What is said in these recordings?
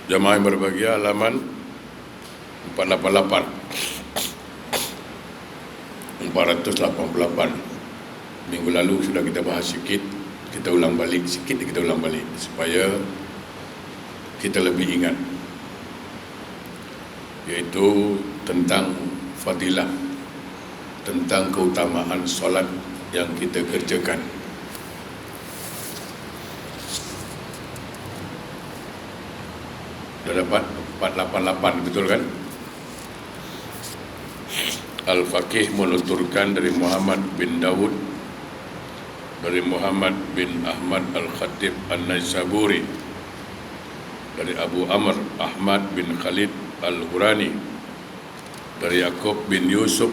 Jamaah yang berbahagia, halaman 488 minggu lalu sudah kita bahas sikit, kita ulang balik supaya kita lebih ingat, yaitu tentang fadilah, tentang keutamaan solat yang kita kerjakan. Dah dapat 488, betul kan? Al-Faqih menuturkan dari Muhammad bin Dawud, dari Muhammad bin Ahmad Al-Khatib An-Naisaburi, dari Abu Amr Ahmad bin Khalid Al-Hurani, dari Yaqub bin Yusuf,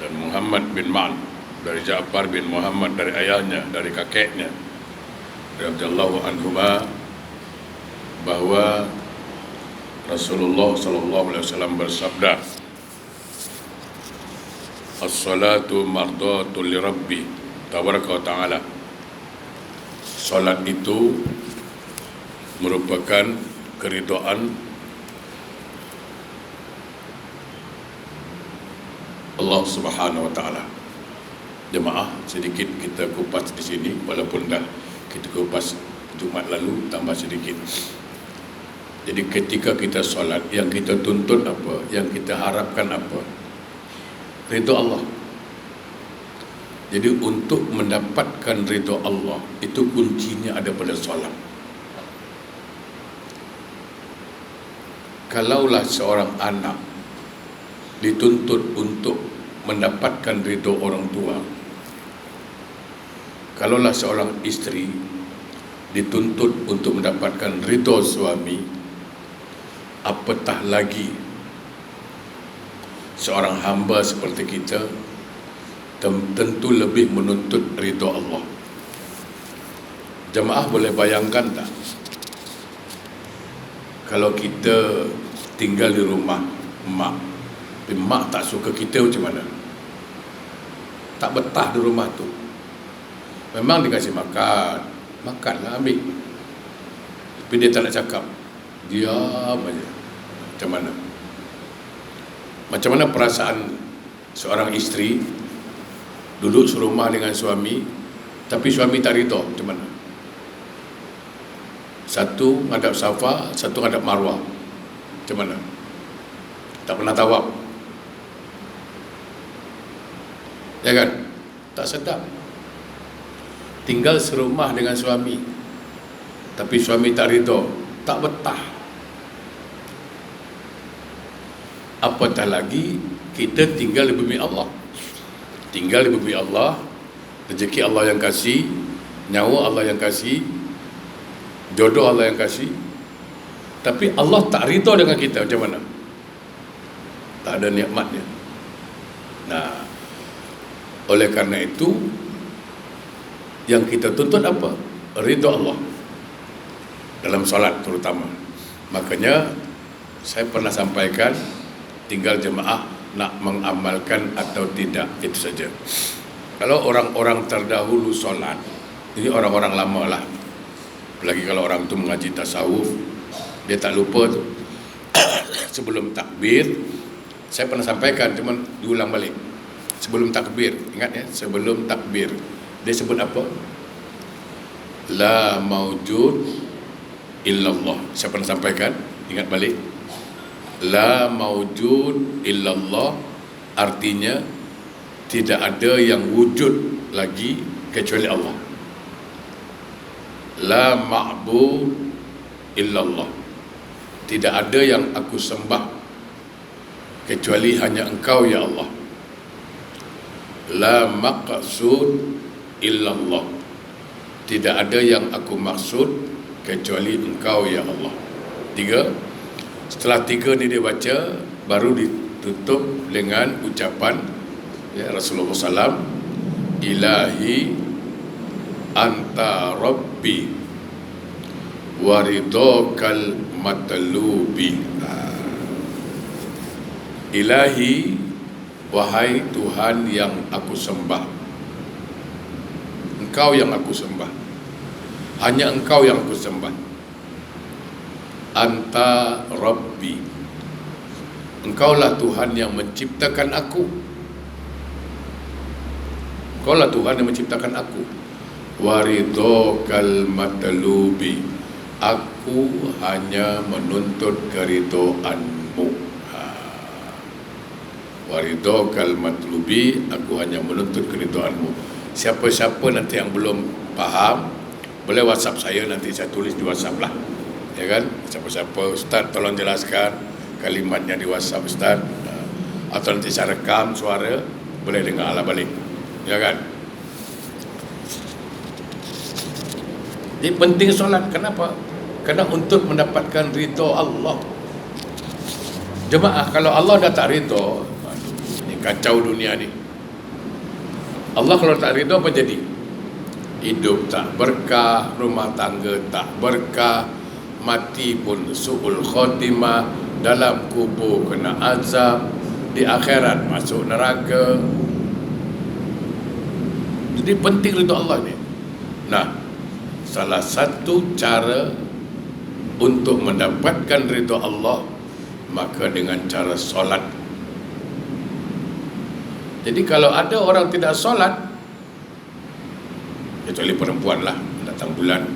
dan Muhammad bin Ma'an, dari Ja'far bin Muhammad, dari ayahnya, dari kakeknya, dari Abdullah anhuma, bahwa Rasulullah SAW bersabda, as-salatu mardatul li Rabbi tabaraka wa ta'ala. Salat itu merupakan keridhaan Allah Subhanahu wa ta'ala. Jemaah, sedikit kita kupas di sini, walaupun dah kita kupas Jumat lalu, tambah sedikit. Jadi ketika kita solat, yang kita tuntut apa? Yang kita harapkan apa? Ridha Allah. Jadi untuk mendapatkan ridha Allah, itu kuncinya ada pada solat. Kalaulah seorang anak dituntut untuk mendapatkan ridha orang tua, kalaulah seorang isteri dituntut untuk mendapatkan ridha suami, apatah lagi seorang hamba seperti kita tentu lebih menuntut ridha Allah. Jemaah boleh bayangkan tak, kalau kita tinggal di rumah mak, tapi mak tak suka kita, macam mana? Tak betah di rumah tu. Memang dikasih makan, makanlah, ambil, tapi dia tak nak cakap, diam aja. Macam mana? Macam mana perasaan seorang isteri duduk serumah dengan suami, tapi suami tak ridha? Macam mana? Satu ngadap Safa, satu ngadap Marwah. Macam mana? Tak pernah tawaf, ya kan? Tak sedap. Tinggal serumah dengan suami, tapi suami tak ridha, tak betah. Apatah lagi kita tinggal di bumi Allah. Tinggal di bumi Allah, rezeki Allah yang kasih, nyawa Allah yang kasih, jodoh Allah yang kasih, tapi Allah tak ridha dengan kita. Macam mana? Tak ada nikmatnya. Nah, oleh karena itu yang kita tuntut apa? Ridha Allah dalam solat terutama. Makanya saya pernah sampaikan, tinggal jemaah nak mengamalkan atau tidak, itu saja. Kalau orang-orang terdahulu solat, ini orang-orang lama lah, apalagi kalau orang tu mengaji tasawuf, dia tak lupa tu sebelum takbir, saya pernah sampaikan, cuma diulang balik. Sebelum takbir, ingat ya, sebelum takbir dia sebut apa? La maujud illallah. Saya pernah sampaikan, ingat balik. La maujud illallah artinya tidak ada yang wujud lagi kecuali Allah. La ma'bud illallah, tidak ada yang aku sembah kecuali hanya Engkau ya Allah. La maqsud illallah, tidak ada yang aku maksud kecuali Engkau ya Allah. 3. Setelah 3 ni dia baca, baru ditutup dengan ucapan ya, Rasulullah SAW, ilahi anta rabbi waridokal matlubi. Ilahi, wahai Tuhan yang aku sembah, Engkau yang aku sembah, hanya Engkau yang aku sembah. anta rabbi, engkaulah Tuhan yang menciptakan aku. Engkaulah Tuhan yang menciptakan aku. Waridokal matlubi, aku hanya menuntut keridhoanmu. Waridokal matlubi, aku hanya menuntut keridhoanmu. Siapa-siapa nanti yang belum faham, boleh WhatsApp saya, nanti saya tulis di WhatsApp lah. Ya kan? Siapa-siapa, Ustaz tolong jelaskan kalimatnya di WhatsApp Ustaz. Atau nanti saya rekam suara, boleh dengar lah balik. Ya kan? Jadi penting solat. Kenapa? Kerana untuk mendapatkan ridha Allah. Jemaah, kalau Allah dah tak ridha, ini kacau dunia ni. Allah kalau tak ridha apa jadi? Hidup tak berkah, rumah tangga tak berkah, mati pun su'ul khotimah, dalam kubur kena azab, di akhirat masuk neraka. Jadi penting ridha Allah ni. Nah, salah satu cara untuk mendapatkan ridha Allah, maka dengan cara solat. Jadi kalau ada orang tidak solat, kecuali perempuan lah, datang bulan.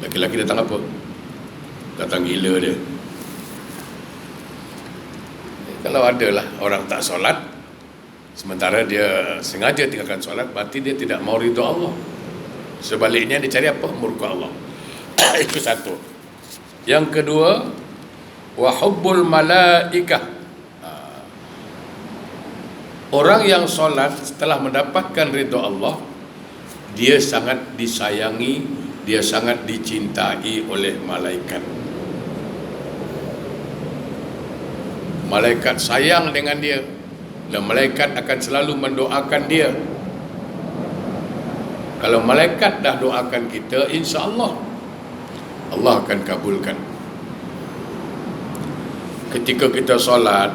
Laki-laki datang apa? Datang gila dia. Kalau ada lah orang tak solat, sementara dia sengaja tinggalkan solat, berarti dia tidak mau ridha Allah. Sebaliknya dia cari apa? Murka Allah. Itu satu. Yang kedua, wa hubbul malaikah. Orang yang solat setelah mendapatkan ridha Allah, dia sangat disayangi, dia sangat dicintai oleh malaikat. Malaikat sayang dengan dia, dan malaikat akan selalu mendoakan dia. Kalau malaikat dah doakan kita, insya-Allah Allah akan kabulkan. Ketika kita solat,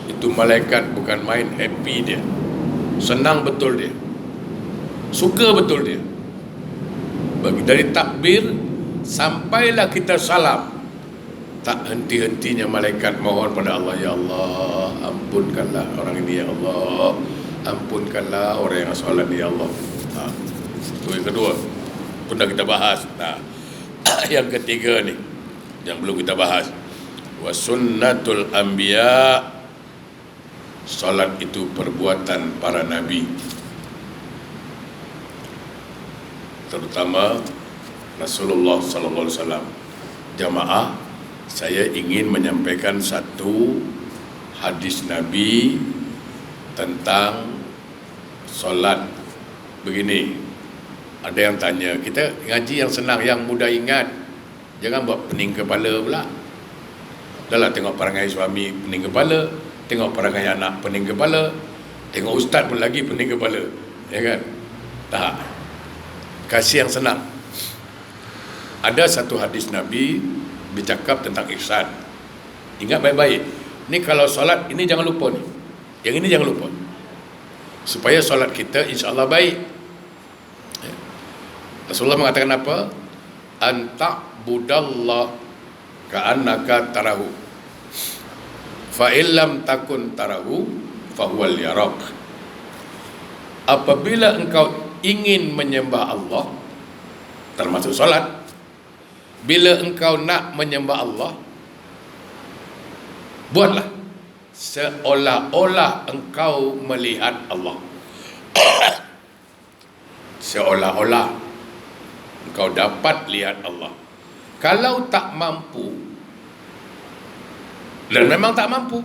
itu malaikat bukan main happy dia, senang betul dia, suka betul dia. Bagi dari takbir sampailah kita salam, tak henti-hentinya malaikat mohon pada Allah, ya Allah, ampunkanlah orang ini, ya Allah, ampunkanlah orang yang solat ni, ya Allah. Itu yang kedua, pun dah kita bahas. Yang ketiga ni yang belum kita bahas, wa sunnatul anbiya, solat itu perbuatan para nabi, terutama Rasulullah sallallahu alaihi wasallam. Jamaah, saya ingin menyampaikan satu hadis Nabi tentang solat. Begini, ada yang tanya, kita ngaji yang senang, yang mudah ingat, jangan buat pening kepala pula. Dahlah, tengok perangai suami pening kepala, tengok perangai anak pening kepala, tengok ustaz pun lagi pening kepala, ya kan? Tak, kasih yang senang. Ada satu hadis Nabi bercakap tentang ihsan. Ingat baik-baik. Ni kalau solat, ini jangan lupa ni. Yang ini jangan lupa, supaya solat kita insya-Allah baik. Rasulullah mengatakan apa? Anta'budallah ka'annaka tarahu, fa illam takun tarahu fa huwal yarak. Apabila engkau ingin menyembah Allah, termasuk solat, bila engkau nak menyembah Allah, buatlah seolah-olah engkau melihat Allah. Seolah-olah engkau dapat lihat Allah. Kalau tak mampu, dan memang tak mampu,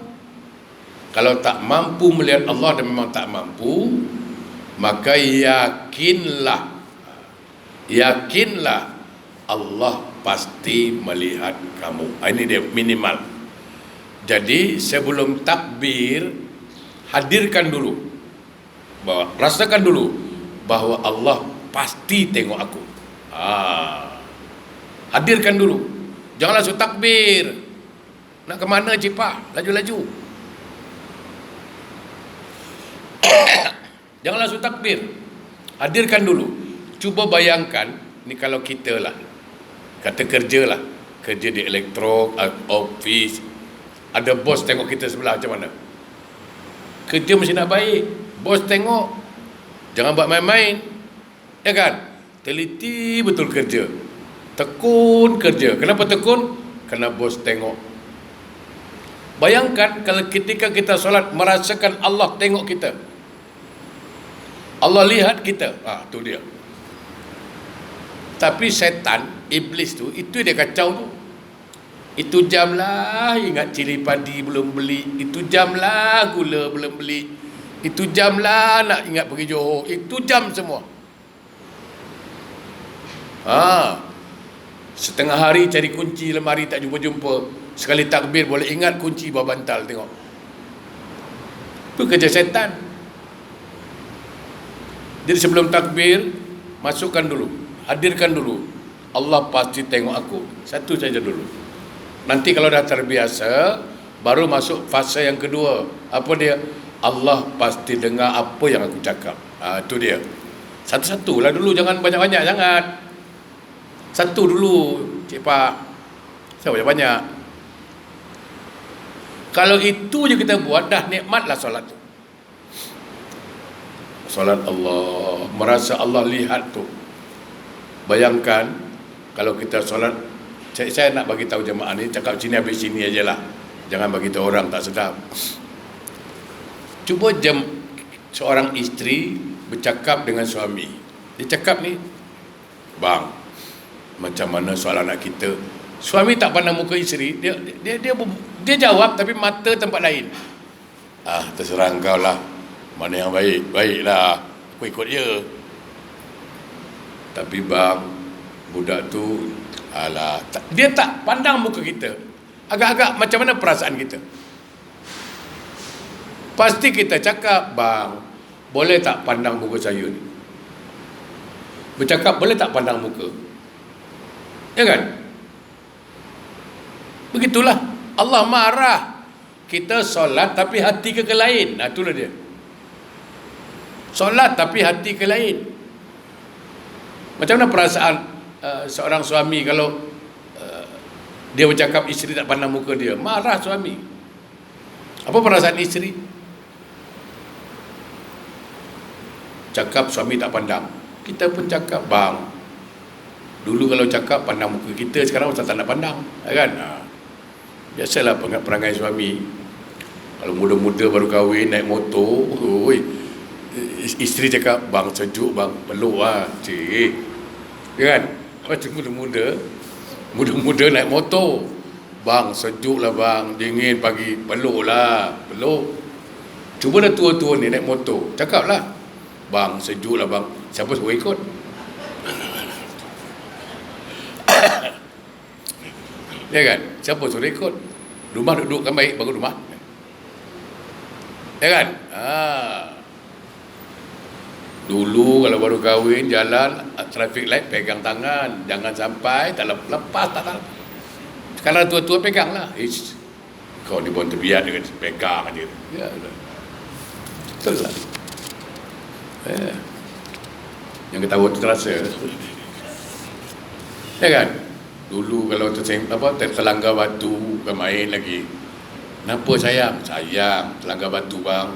kalau tak mampu melihat Allah dan memang tak mampu, maka yakinlah Allah pasti melihat kamu. Ini dia minimal. Jadi sebelum takbir, hadirkan dulu, rasakan dulu bahwa Allah pasti tengok aku. Hadirkan dulu. Jangan langsung takbir. Nak ke mana cipak? Laju-laju. Jangan langsung takbir. Hadirkan dulu. Cuba bayangkan, ni kalau kita lah, kata kerja lah, kerja di elektro, office, ada bos tengok kita sebelah macam mana. Kerja mesti nak baik. Bos tengok, jangan buat main-main, ya kan? Teliti betul kerja, tekun kerja. Kenapa tekun? Kerana bos tengok. Bayangkan kalau ketika kita solat merasakan Allah tengok kita, Allah lihat kita, tu dia. Tapi setan, iblis tu, itu dia kacau tu. Itu jam lah ingat cili padi belum beli, itu jam lah gula belum beli, itu jam lah nak ingat pergi Johor, itu jam semua. Setengah hari cari kunci lemari tak jumpa-jumpa, sekali takbir boleh ingat kunci bawah bantal, tengok. Itu kerja setan. Jadi sebelum takbir, masukkan dulu, hadirkan dulu, Allah pasti tengok aku, satu saja dulu. Nanti kalau dah terbiasa, baru masuk fase yang kedua. Apa dia? Allah pasti dengar apa yang aku cakap. Itu dia. Satu-satu lah dulu, jangan banyak-banyak sangat. Satu dulu, Cik Pak. Saya banyak-banyak. Kalau itu je kita buat, dah nikmatlah solat tu. Solat Allah, merasa Allah lihat tu. Bayangkan kalau kita solat, saya nak bagi tahu jemaah ni, cakap sini habis sini ajalah. Jangan bagi tahu orang tak sedap. Cuba seorang isteri bercakap dengan suami. Dia cakap ni, bang, macam mana soal anak kita? Suami tak pandang muka isteri, dia jawab tapi mata tempat lain. Terserah engkau lah, mana yang baik, baiklah, aku ikut dia. Tapi bang, budak tu, dia tak pandang muka kita. Agak-agak macam mana perasaan kita? Pasti kita cakap, bang, boleh tak pandang muka saya ni? Bercakap, boleh tak pandang muka? Ya kan? Begitulah. Allah marah. Kita solat tapi hati ke lain. Itulah dia. Solat tapi hati ke lain. Macam mana perasaan seorang suami kalau dia bercakap isteri tak pandang muka dia? Marah suami. Apa perasaan isteri? Cakap suami tak pandang. Kita pun cakap, bang, dulu kalau cakap pandang muka kita, sekarang macam tak nak pandang, kan? Biasalah perangai suami. Kalau muda-muda baru kahwin naik motor, isteri cakap, bang sejuk bang, peluk lah, cik, kan? Macam muda-muda naik motor, bang sejuk lah bang, dingin pagi, peluk lah, peluk. Cuba dah tua-tua ni naik motor, cakap lah, bang sejuk lah bang, siapa suruh ikut? Ya kan? Siapa suruh ikut? Rumah duduk kan baik, bangun rumah. Ya kan? Dulu kalau baru kahwin, jalan traffic light pegang tangan, jangan sampai tak lepas, tak. Sekarang tua-tua pegang lah. Kau di bawah terbiat dengan pegang aja. Ya, betul lah. Yang ketawa tu terasa. Ya kan? Dulu kalau terlanggar batu, bukan main lagi. Kenapa sayang? Sayang, terlanggar batu bang.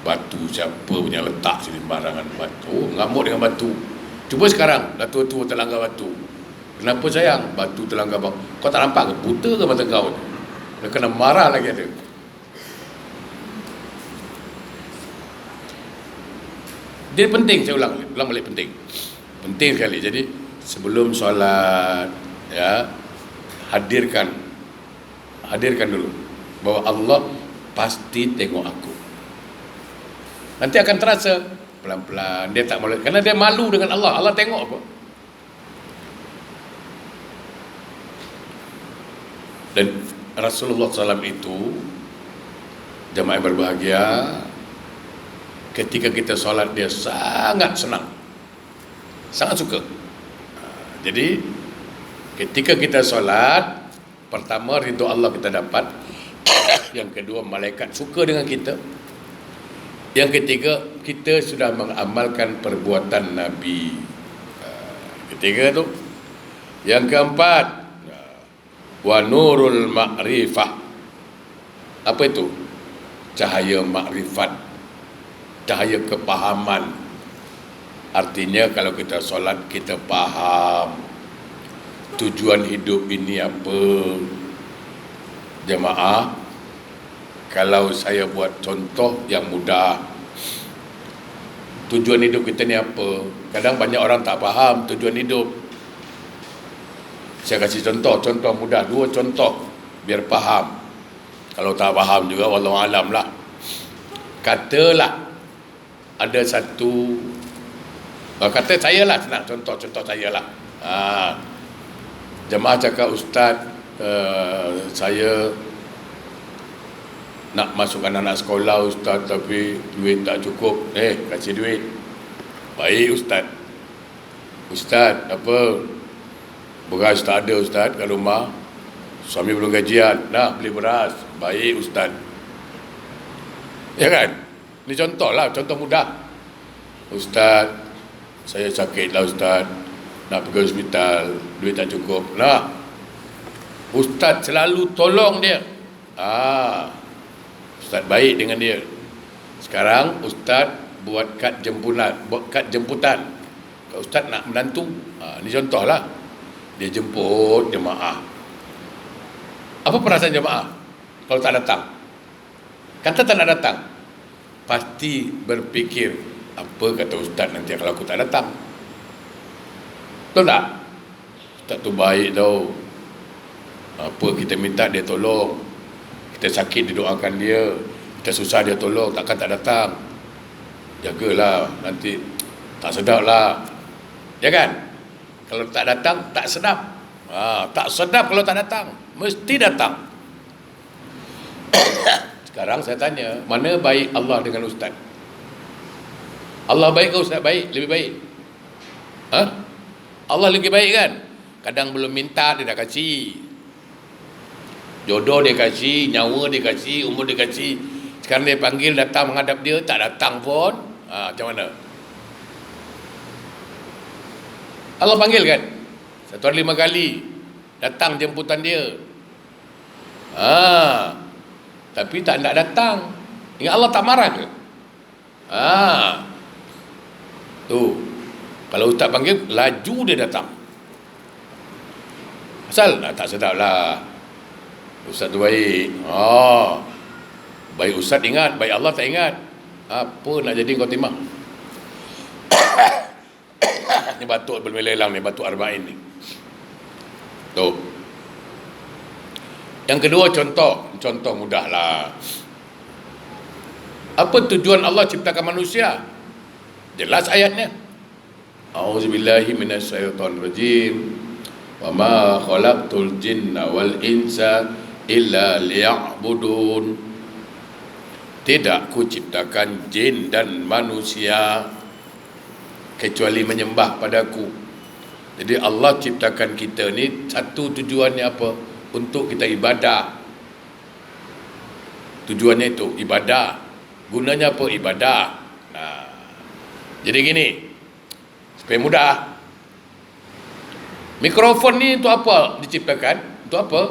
Batu siapa punya letak sini barangan batu. Ngamuk dengan batu. Cuba sekarang, dah tua-tua terlanggar batu. Kenapa sayang? Batu terlanggar bang. Kau tak nampak ke? Buta ke mata kau? Dia kena marah lagi ada. Dia penting, saya ulang balik penting. Penting sekali. Jadi sebelum solat, ya, hadirkan dulu bahawa Allah pasti tengok aku. Nanti akan terasa pelan-pelan dia tak malu, kerana dia malu dengan Allah. Allah tengok apa? Dan Rasulullah SAW itu, jemaah yang berbahagia, ketika kita solat dia sangat senang, sangat suka. Jadi ketika kita solat, pertama ridho Allah kita dapat, yang kedua malaikat suka dengan kita, yang ketiga kita sudah mengamalkan perbuatan Nabi. Ketiga tu. Yang keempat, wa nurul ma'rifah. Apa itu? Cahaya makrifat, cahaya kepahaman. Artinya kalau kita solat, kita faham tujuan hidup ini apa. Jemaah, kalau saya buat contoh yang mudah, tujuan hidup kita ni apa? Kadang banyak orang tak faham tujuan hidup. Saya kasih contoh mudah, 2 contoh biar faham. Kalau tak faham juga wallahu alam lah. Katalah ada satu, kata saya lah, senang contoh saya lah. Jemaah cakap, ustaz, saya nak masukkan anak sekolah ustaz, tapi duit tak cukup. Kasih duit. Baik ustaz. Ustaz, apa? Beras tak ada ustaz kat rumah. Suami belum gajian. Nah, beli beras. Baik ustaz. Ya kan? Ini contoh lah, contoh mudah. Ustaz, saya sakit lah ustaz, nak pergi hospital, duit tak cukup. Nah, ustaz selalu tolong dia. Ustaz baik dengan dia. Sekarang ustaz buat kad jemputan. Kalau ustaz nak menantu, ini contoh lah. Dia jemput jemaah. Apa perasaan jemaah kalau tak datang? Kata tak nak datang, pasti berfikir, apa kata ustaz nanti kalau aku tak datang? Betul tak? Ustaz tu baik tau. Apa kita minta dia tolong. Kita sakit dia doakan dia. Kita susah dia tolong, takkan tak datang. Jagalah, nanti tak sedap lah. Ya kan? Kalau tak datang, tak sedap. Tak sedap kalau tak datang. Mesti datang. Sekarang saya tanya, mana baik Allah dengan ustaz? Allah baik ke ustaz baik? Lebih baik? Allah lebih baik kan? Kadang belum minta dia dah kasih. Jodoh dia kasih, nyawa dia kasih, umur dia kasih. Sekarang dia panggil datang menghadap dia, tak datang pun. Macam mana? Allah panggil kan? 1 hari 5 kali datang jemputan dia. Tapi tak nak datang. Ingat Allah tak marah ke? Tu. Kalau ustaz panggil, laju dia datang. Asal tak sedap lah. Ustaz tu baik. Baik ustaz ingat, baik Allah tak ingat. Apa nak jadi kau timah? Ni batuk belum lelang ni, batuk arba'in ni. Tu. Yang kedua contoh mudah lah. Apa tujuan Allah ciptakan manusia? Jelas ayatnya. A'udzubillahi minasyaitonirrajim. Wa ma khalaqtul jinna wal insa illa liya'budun. Tidak ku ciptakan jin dan manusia kecuali menyembah padaku. Jadi Allah ciptakan kita ni, satu tujuannya apa? Untuk kita ibadah. Tujuannya itu ibadah. Gunanya apa? Ibadah. Jadi gini, supaya mudah, mikrofon ni untuk apa diciptakan? Untuk apa?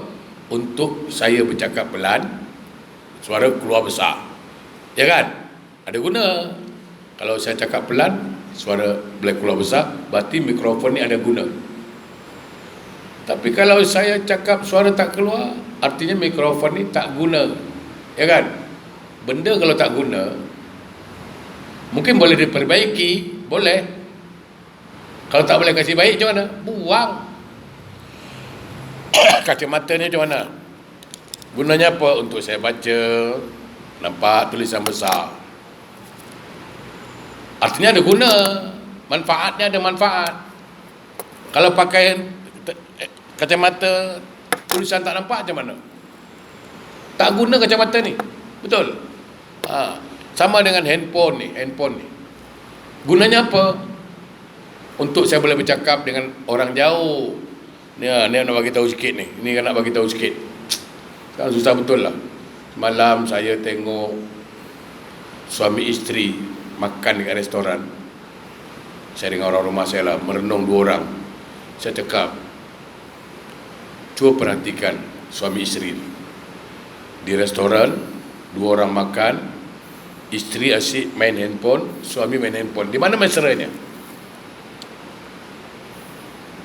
Untuk saya bercakap pelan, suara keluar besar. Ya kan? Ada guna. Kalau saya cakap pelan, suara boleh keluar besar, berarti mikrofon ni ada guna. Tapi kalau saya cakap suara tak keluar, artinya mikrofon ni tak guna. Ya kan? Benda kalau tak guna, mungkin boleh diperbaiki, boleh. Kalau tak boleh kasih baik, macam mana? Buang. Kacamata ni macam mana? Gunanya apa? Untuk saya baca, nampak tulisan besar. Artinya ada guna. Manfaatnya ada manfaat. Kalau pakai kacamata tulisan tak nampak, macam mana? Tak guna kacamata ni. Betul? Sama dengan handphone ni. Gunanya apa? Untuk saya boleh bercakap dengan orang jauh. Ni nak bagi tahu sikit ni. Ini nak bagi tahu sikit. Sekarang susah betul lah. Malam saya tengok suami isteri makan dekat restoran. Saya dengan orang rumah saya lah, merenung 2 orang. Saya cakap, Cuba perhatikan suami isteri di restoran, dua orang makan, isteri asyik main handphone, suami main handphone. Di mana mesranya?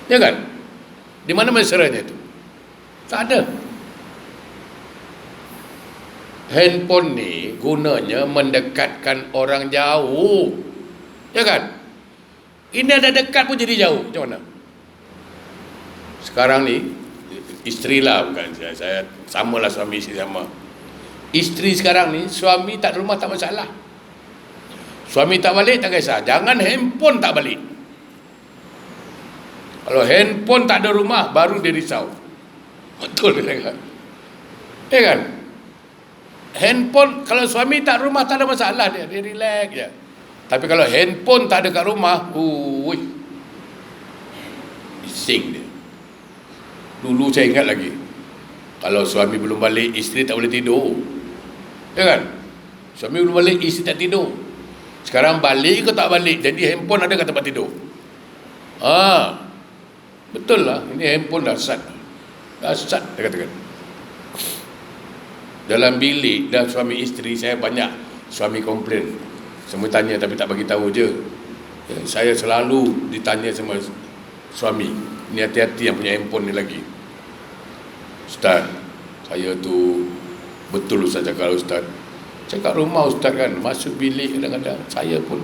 Ya kan? Di mana mesranya itu? Tak ada. Handphone ni gunanya mendekatkan orang jauh. Ya kan? Ini ada dekat pun jadi jauh. Macam mana? Sekarang ni isteri lah, bukan saya samalah, suami isteri sama. Isteri sekarang ni, suami tak ada rumah tak masalah. Suami tak balik tak kisah. Jangan handphone tak balik. Kalau handphone tak ada rumah, baru dia risau. Betul kan? Ya kan? Handphone, kalau suami tak rumah tak ada masalah, dia relax je. Tapi kalau handphone tak ada kat rumah, bising dia. Dulu saya ingat lagi, kalau suami belum balik, isteri tak boleh tidur. Ya kan? Suami belum balik, isteri tak tidur. Sekarang balik ke tak balik, jadi handphone ada kat tempat tidur. Betul lah, ini handphone dahsyat. Dahsyat, dia katakan. Dalam bilik dan suami isteri, saya banyak suami komplain. Semua tanya tapi tak bagi tahu je. Saya selalu ditanya sama suami, ni hati-hati yang punya handphone ni lagi. Ustaz, saya tu betul Ustaz cakap, Ustaz. Cakap rumah Ustaz kan, masuk bilik kadang-kadang saya pun,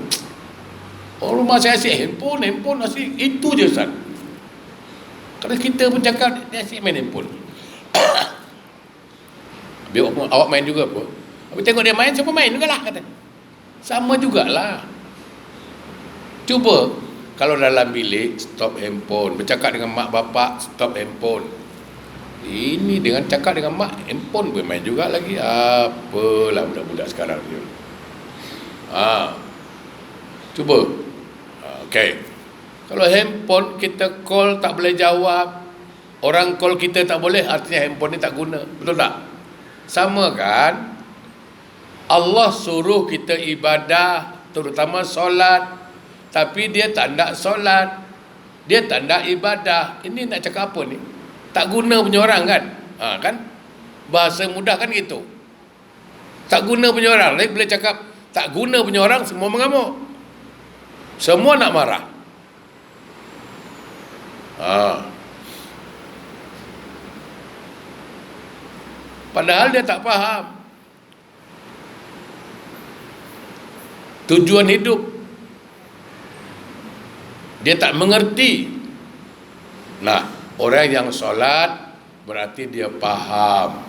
rumah saya asyik handphone asyik, itu je Ustaz. Kalau kita pun cakap dia asyik main handphone. Awak main juga apa? Tapi tengok dia main, siapa main juga lah kata. Sama jugalah. Cuba kalau dalam bilik, stop handphone. Bercakap dengan mak bapak, stop handphone. Ini dengan cakap dengan mak, handphone pun main juga lagi. Apalah budak-budak sekarang ni. Cuba. Okey. Kalau handphone kita call tak boleh jawab, orang call kita tak boleh, artinya handphone ni tak guna. Betul tak? Sama kan? Allah suruh kita ibadah, terutama solat, tapi dia tak nak solat, dia tak nak ibadah. Ini nak cakap apa ni? Tak guna punya orang kan? Kan? Bahasa mudah kan gitu. Tak guna punya orang. Lain boleh cakap tak guna punya orang, semua mengamuk. Semua nak marah. Padahal dia tak faham tujuan hidup. Dia tak mengerti. Nah, orang yang solat berarti dia faham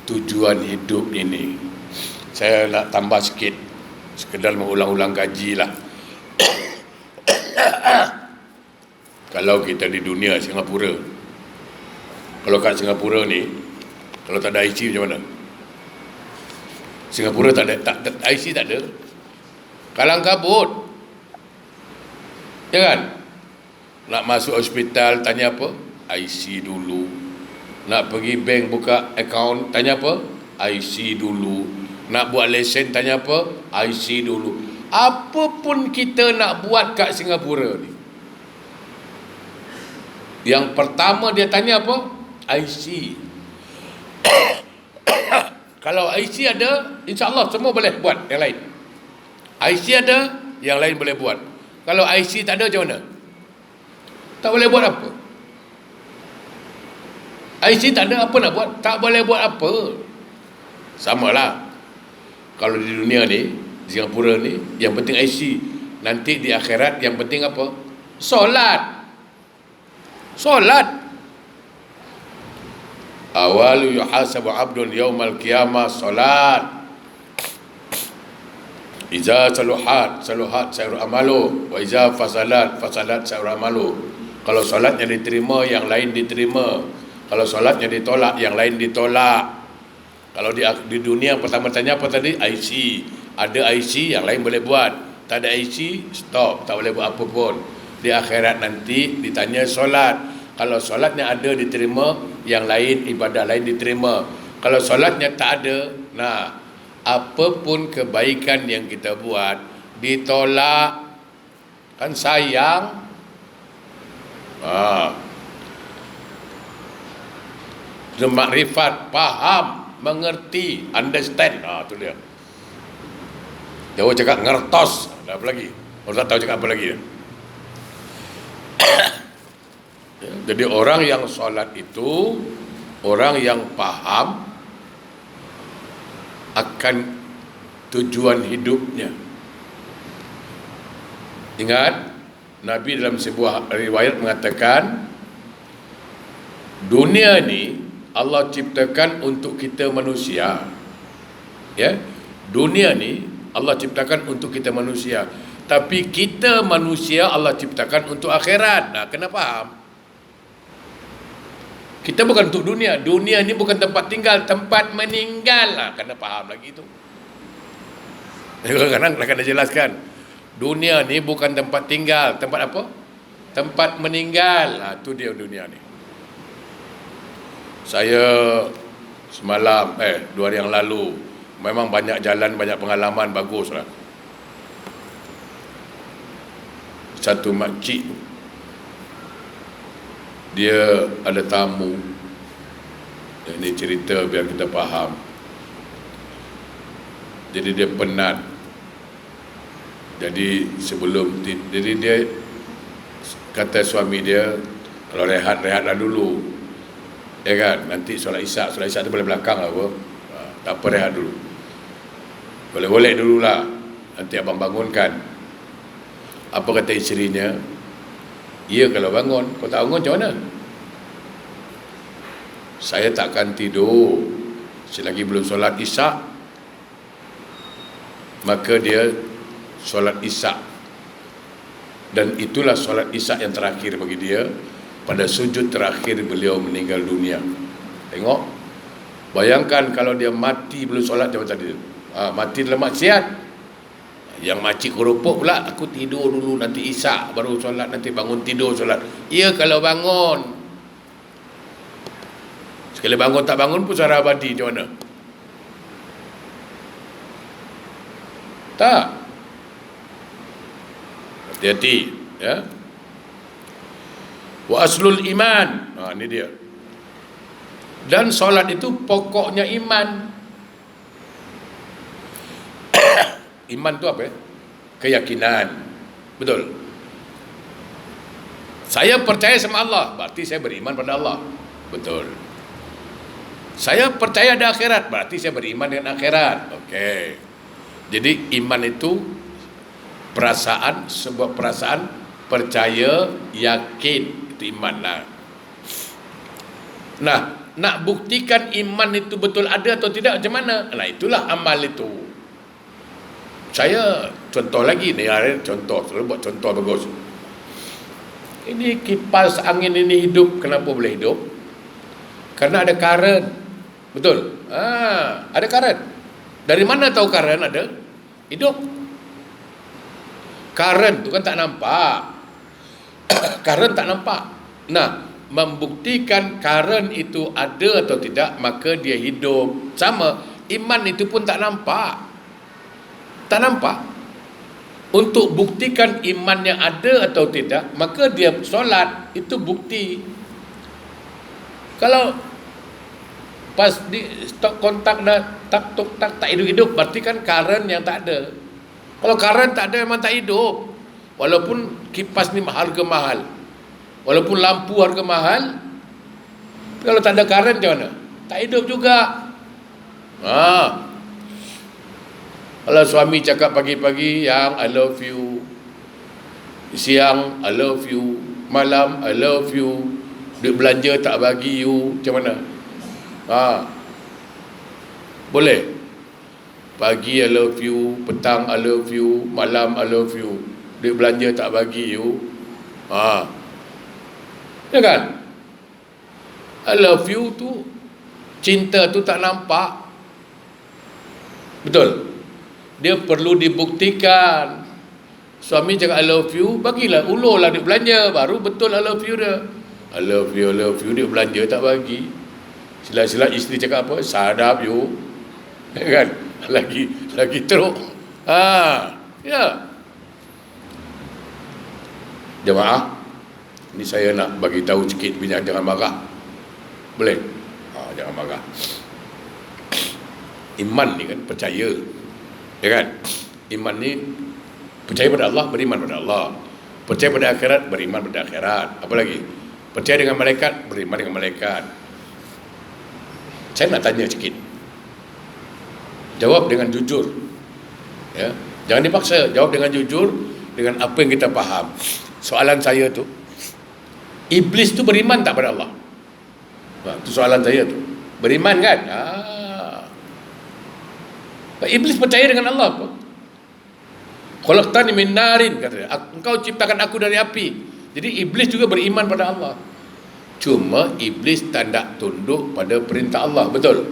tujuan hidup ini. Saya nak tambah sikit, sekedar mengulang-ulang kaji lah. Kalau kita di dunia Singapura, kalau kat Singapura ni, kalau tak ada IC macam mana? Singapura tak ada, IC tak ada. Kalang kabut. Ya kan? Nak masuk hospital tanya apa? IC dulu. Nak pergi bank buka akaun tanya apa? IC dulu. Nak buat lesen tanya apa? IC dulu. Apa pun kita nak buat kat Singapura ni, yang pertama dia tanya apa? IC. Kalau IC ada, insya-Allah semua boleh buat yang lain. IC ada, yang lain boleh buat. Kalau IC tak ada macam mana? Tak boleh buat apa? IC tak ada, apa nak buat? Tak boleh buat apa. Samalah. Kalau di dunia ni, di Singapura ni, yang penting IC. Nanti di akhirat yang penting apa? Solat. Solat. Awalu yuhasabu abdun yaumal qiyamah solat. Iza saluhat sayur amalu, wa iza fasadat sayur amalu. Kalau solatnya diterima, yang lain diterima. Kalau solatnya ditolak, yang lain ditolak. Kalau di dunia pertama tanya apa tadi? IC. Ada IC, yang lain boleh buat. Tak ada IC, stop, tak boleh buat apa pun. Di akhirat nanti ditanya solat. Kalau solatnya ada diterima, yang lain ibadah lain diterima. Kalau solatnya tak ada, nah, apapun kebaikan yang kita buat ditolak, kan sayang. makrifat, faham, mengerti, understand. Tu dia. Jauh cakap ngertos, apa lagi? Orang tak tahu cakap apa lagi. Jadi orang yang solat itu orang yang faham akan tujuan hidupnya. Ingat, Nabi dalam sebuah riwayat mengatakan, dunia ni Allah ciptakan untuk kita manusia. Ya, dunia ni Allah ciptakan untuk kita manusia. Tapi kita manusia Allah ciptakan untuk akhirat. Nah, kena faham. Kita bukan untuk dunia. Dunia ni bukan tempat tinggal, tempat meninggal. Nah, kena faham lagi tu. Kadang-kadang kena jelaskan. Dunia ni bukan tempat tinggal, tempat apa? Tempat meninggal. Nah, tu dia dunia ni. Saya semalam, 2 hari yang lalu, memang banyak jalan, banyak pengalaman, bagus lah. Satu makcik, dia ada tamu. Ini cerita biar kita faham. Jadi dia penat. Jadi jadi dia kata suami dia, kalau rehatlah dulu. Ya kan, nanti solat isyak tu boleh belakang apa. Tak apa, rehat dulu. Boleh-boleh dululah. Nanti abang bangunkan. Apa kata isterinya? Ya, kalau bangun. Kau tak bangun macam mana? Saya takkan tidur selagi belum solat isyak. Maka dia solat isyak. Dan itulah solat isyak yang terakhir bagi dia. Pada sujud terakhir beliau meninggal dunia. Tengok. Bayangkan kalau dia mati belum solat macam tadi. Mati dalam maksiat. Yang makcik kerupuk pula, aku tidur dulu, nanti isyak baru solat, nanti bangun tidur solat. Ya, kalau bangun. Sekali bangun tak bangun pun suara abadi macam mana? Tak. Hati-hati, ya. Wa aslul iman. Ini dia. Dan solat itu pokoknya iman. Iman tu apa ya? Keyakinan. Betul. Saya percaya sama Allah, berarti saya beriman pada Allah. Betul. Saya percaya ada akhirat, berarti saya beriman dengan akhirat. Okey. Jadi iman itu perasaan, sebuah perasaan percaya, yakin, itu iman lah. Nah, nak buktikan iman itu betul ada atau tidak macam mana? Nah, itulah amal itu. Saya contoh lagi ni, contoh, selalu buat contoh bagus. Ini kipas angin ini hidup, kenapa boleh hidup? Karena ada current. Betul? Ada current. Dari mana tahu current ada? Hidup. Current tu kan tak nampak. Current tak nampak. Nah, membuktikan current itu ada atau tidak, maka dia hidup. Sama, iman itu pun tak nampak. Tak nampak. Untuk buktikan imannya ada atau tidak, maka dia solat, itu bukti. Kalau pas di stop kontak dah tak hidup-hidup, berarti kan current yang tak ada. Kalau current tak ada, memang tak hidup. Walaupun kipas ni harga mahal, walaupun lampu harga mahal, kalau tak ada current macam mana? Tak hidup juga. Kalau suami cakap pagi-pagi, yang I love you, siang I love you, malam I love you, duit belanja tak bagi you, macam mana? Boleh? Pagi I love you, petang I love you, malam I love you, duit belanja tak bagi you. Ya kan? I love you tu, cinta tu tak nampak. Betul? Dia perlu dibuktikan. Suami cakap I love you, bagilah, ulurlah duit belanja, baru betul I love you dia. I love you, duit belanja tak bagi. Sila-sila isteri cakap apa? Sadap you. Kan? Lagi teruk. Ya. Jemaah, ini saya nak bagi tahu sikit, jangan marah. Boleh? jangan marah. Iman ni kan percaya, ya kan? Iman ni percaya pada Allah, beriman pada Allah. Percaya pada akhirat, beriman pada akhirat. Apa lagi? Percaya dengan malaikat, beriman dengan malaikat. Saya nak tanya sikit. Jawab dengan jujur. Ya, jangan dipaksa, jawab dengan jujur dengan apa yang kita faham. Soalan saya tu, iblis tu beriman tak pada Allah? Itu soalan saya tu. Beriman kan? Iblis percaya dengan Allah apa? Khalaqtani min narin, kata, engkau ciptakan aku dari api. Jadi iblis juga beriman pada Allah. Cuma iblis tak tunduk pada perintah Allah, betul?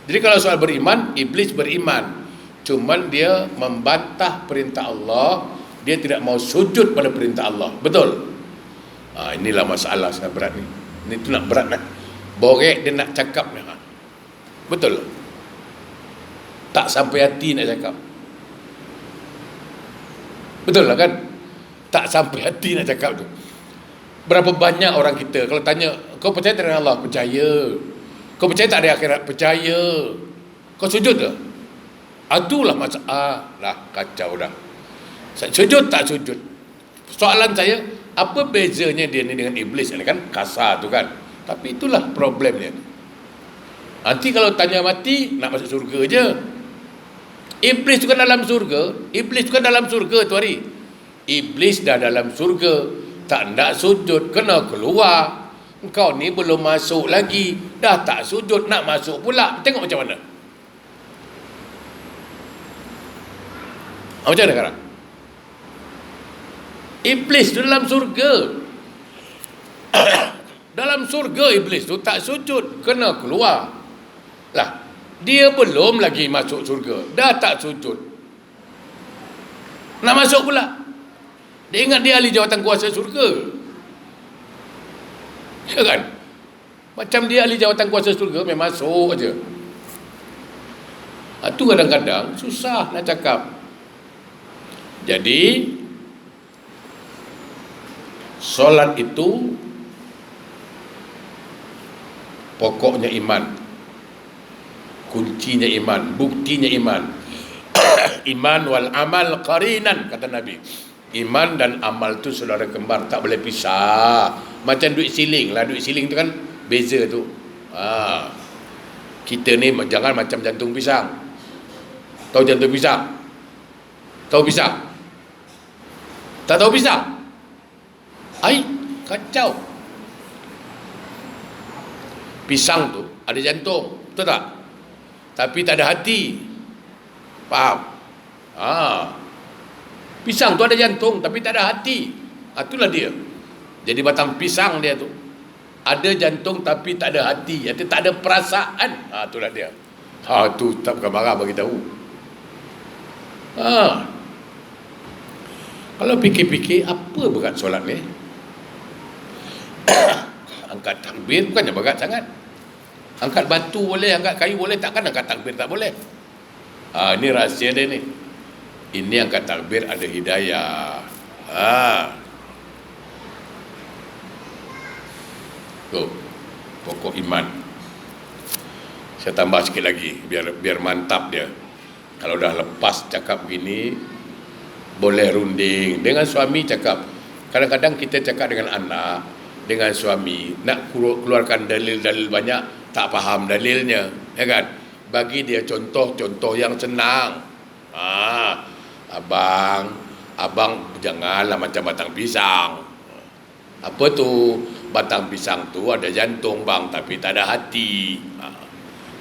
Jadi kalau soal beriman, iblis beriman. Cuman dia membantah perintah Allah, dia tidak mau sujud pada perintah Allah, betul? Inilah masalah sangat berat ni. Ini tu nak berat nak. Borek dia nak cakap ni. Betul? Tak sampai hati nak cakap. Betul lah kan? Tak sampai hati nak cakap tu. Berapa banyak orang kita kalau tanya, kau percaya dengan Allah? Percaya. Kau percaya tak ada akhirat? Percaya. Kau sujud ke? Itulah masalah. Kacau dah. Sujud tak sujud? Soalan saya, apa bezanya dia ni dengan iblis? Ini kan kasar tu kan. Tapi itulah problemnya. Nanti kalau tanya mati, nak masuk surga je. Iblis tu kan dalam surga. Iblis tu kan dalam surga tu hari. Iblis dah dalam surga, tak nak sujud, kena keluar. Engkau ni belum masuk lagi, dah tak sujud, nak masuk pula. Tengok macam mana. Macam mana sekarang? Iblis tu dalam surga. Dalam surga iblis tu tak sujud, kena keluar. Lah, dia belum lagi masuk surga, dah tak sujud, nak masuk pula. Dia ingat dia ahli jawatan kuasa surga, ya kan? Macam dia ahli jawatan kuasa surga, memang masuk aja. Itu kadang-kadang susah nak cakap. Jadi solat itu pokoknya iman, kuncinya iman, buktinya iman. Iman wal amal qarinan, kata Nabi. Iman dan amal tu saudara kembar, tak boleh pisah. Macam duit siling lah. Duit siling tu kan beza tu. Kita ni jangan macam jantung pisang. Tahu jantung pisang? Tahu pisang? Tak tahu pisang? Kacau. Pisang tu ada jantung, betul tak? Tapi tak ada hati. Faham? Pisang tu ada jantung tapi tak ada hati. Itulah dia. Jadi batang pisang dia tu ada jantung tapi tak ada hati, artinya tak ada perasaan. Itulah dia. Tu tak bukan marah bagi tahu. Kalau fikir-fikir, apa berat solat ni? Angkat takbir bukannya berat sangat. Angkat batu boleh, angkat kayu boleh, takkan angkat takbir tak boleh. Ini rahsia dia ni. Ini angkat takbir ada hidayah. Pokok iman. Saya tambah sikit lagi biar mantap dia. Kalau dah lepas cakap begini, boleh runding dengan suami cakap. Kadang-kadang kita cakap dengan anak, dengan suami, nak keluarkan dalil-dalil banyak, tak faham dalilnya, ya kan? Bagi dia contoh-contoh yang senang. Abang janganlah macam batang pisang. Apa tu? Batang pisang tu ada jantung bang, tapi tak ada hati.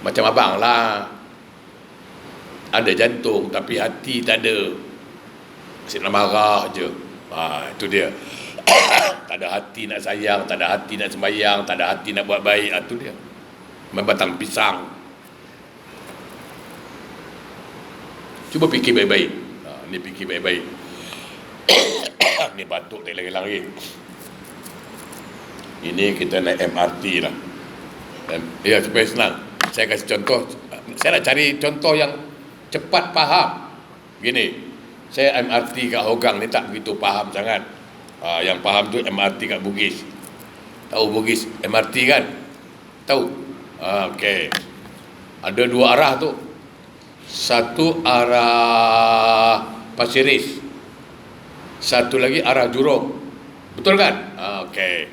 Macam abang lah, ada jantung tapi hati tak ada. Asyik nak marah je. Itu dia. Tak ada hati nak sayang, tak ada hati nak sembahyang, tak ada hati nak buat baik. Itu dia. Batang pisang. Cuba fikir baik-baik. Ni fikir baik-baik. Ni batuk tak lagi. Ini kita naik MRT lah. Ya, supaya senang. Saya kasih contoh. Saya nak cari contoh yang cepat faham. Gini, saya MRT kat Hougang ni tak begitu faham sangat. Yang faham tu MRT kat Bugis. Tahu Bugis MRT kan? Tahu? Okey. Ada dua arah tu. Satu arah Pasir Ris, satu lagi arah Jurong. Betul kan? Okey.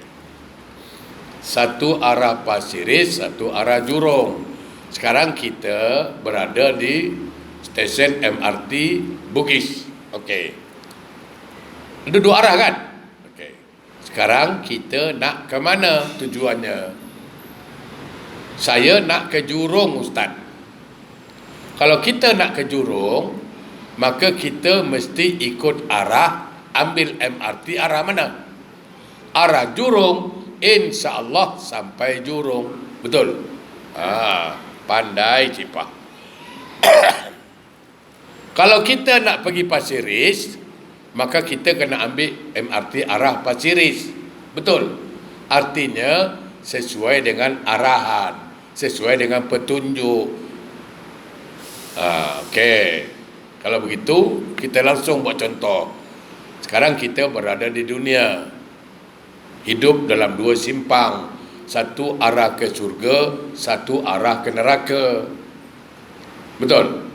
Satu arah Pasir Ris, satu arah Jurong. Sekarang kita berada di stesen MRT Bugis. Okey. Ada dua arah kan? Okey. Sekarang kita nak ke mana tujuannya? Saya nak ke Jurong, Ustaz. Kalau kita nak ke Jurong, maka kita mesti ikut arah, ambil MRT arah mana? Arah Jurong, insya-Allah sampai Jurong. Betul? Pandai Cipah. Kalau kita nak pergi Pasir Ris, maka kita kena ambil MRT arah Pasir Ris. Betul? Artinya sesuai dengan arahan, sesuai dengan petunjuk. Okey. Kalau begitu, kita langsung buat contoh. Sekarang kita berada di dunia, hidup dalam dua simpang, satu arah ke surga, satu arah ke neraka. Betul?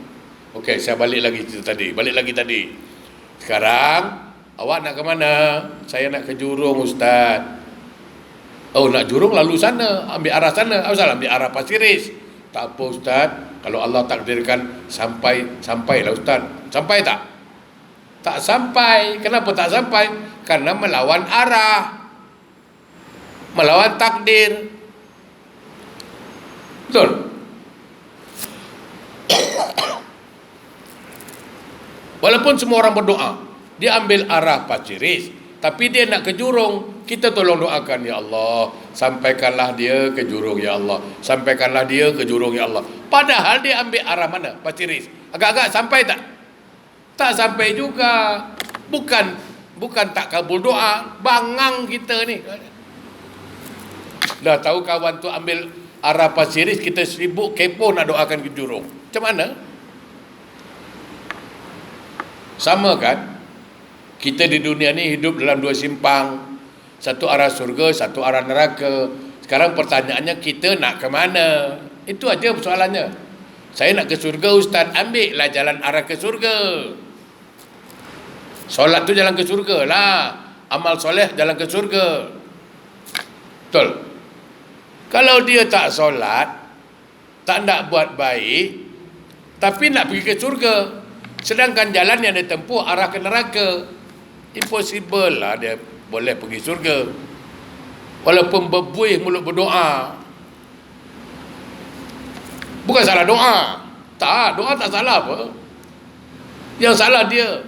Okey, saya balik lagi tadi. Sekarang awak nak ke mana? Saya nak ke Jurong, Ustaz. Oh, nak Jurong lalu sana, ambil arah sana. Asal ambil arah Pasir Ris. Tak apa, Ustaz. Kalau Allah takdirkan sampailah, Ustaz. Sampai tak? Tak sampai. Kenapa tak sampai? Karena melawan arah, melawan takdir. Betul? Walaupun semua orang berdoa, dia ambil arah Pasir Ris, tapi dia nak ke Jurong. Kita tolong doakan, ya Allah, sampaikanlah dia ke Jurong, ya Allah. Sampaikanlah dia ke Jurong, ya Allah. Padahal dia ambil arah mana? Pasir Ris. Agak-agak sampai tak? Tak sampai juga. Bukan tak kabul doa, bangang kita ni. Dah tahu kawan tu ambil arah Pasir Ris, kita sibuk kepo nak doakan ke Jurong. Macam mana? Sama kan? Kita di dunia ni hidup dalam dua simpang, satu arah surga, satu arah neraka. Sekarang pertanyaannya, kita nak ke mana? Itu aja persoalannya. Saya nak ke surga, Ustaz. Ambillah jalan arah ke surga. Solat tu jalan ke surga lah. Amal soleh jalan ke surga. Betul? Kalau dia tak solat, tak nak buat baik, tapi nak pergi ke surga, sedangkan jalan yang dia tempuh arah ke neraka, impossible lah dia boleh pergi surga. Walaupun berbuih mulut berdoa. Bukan salah doa. Tak, doa tak salah apa. Yang salah dia.